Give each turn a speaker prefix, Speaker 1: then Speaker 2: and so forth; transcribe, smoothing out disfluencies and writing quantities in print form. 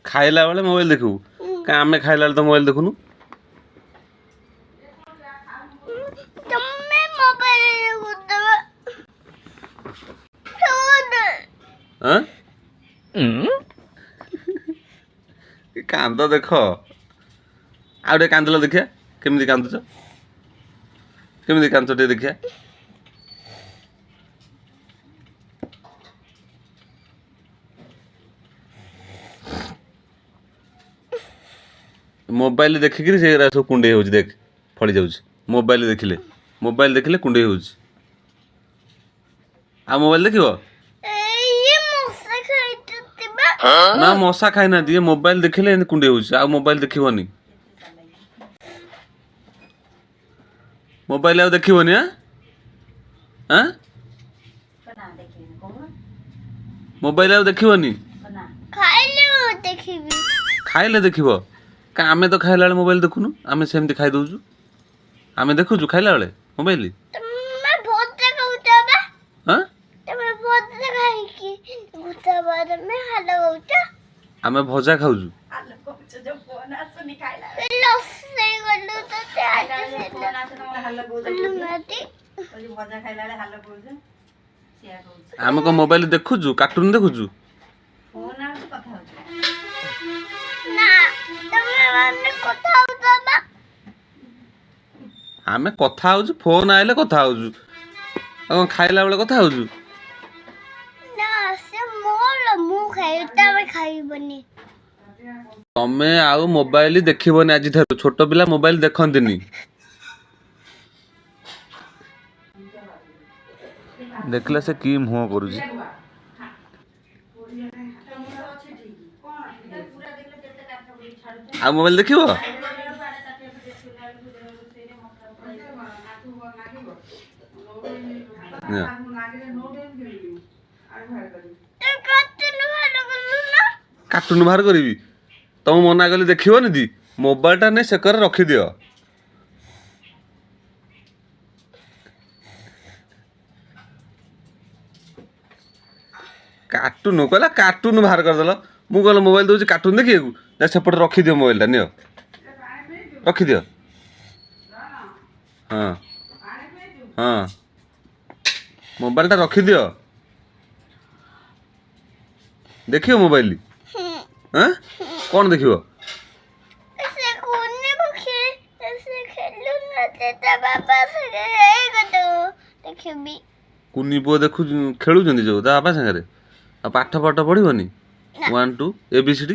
Speaker 1: खाइला बेले मोबाइल देखू का आमे खाइला बेले तो मोबाइल देखुनु हाँ कांद देख आउ कांदल देखिया केमी कांदुच केमी कांद टे देखिया मोबाइल देखिक से सब कुंडे हो देख फड़ी जाऊँ मोबाइल देखिले कुंडे हो मोबाइल देख ना मशा खाई ना ये मोबाइल देखिले कुंडे हो मोबाइल देखनी मोबाइल आउ देखनी हाँ मोबाइल आउ देखनी खाइले देख आमे तो खाइला बेले मोबाइल देखुनु आमे सेमती खाई दउछु आमे देखुछु खाइला बेले मोबाइल हाँ आमे भजा खाउछु आमे को मोबाइल देखुछु कार्टून देखुछु आमे कथा होजु फोन आइले कथा होजु आ खाइला बेले कथा होजु
Speaker 2: ना से मोर मु खाइता में खाइबनी
Speaker 1: तमे आउ मोबाइल देखिबनी आज थारु छोट पिला मोबाइल देखंतिनी देखला से की मुह करूजी आ मोबाइल देखिबो कार्टून बाहर करी तुम मना कली देखनी दी मोबाइल टा नहीं सेकर रखी दियो कार्टून कहला कार्टून बाहर करदेल मु कहल मोबाइल दूसरी कार्टून देखिए सेपटे रखी दियो मोबाइल टा नियो रखी दियो हाँ हाँ मोबाइल टा रखी दियो देखियो मोबाइल हाँ कौन देखियो कुनी पुओ देखु खेलुचंदी जो ता बापा संगे पाठ पाठ पढ़िबनी 1 2 ABCD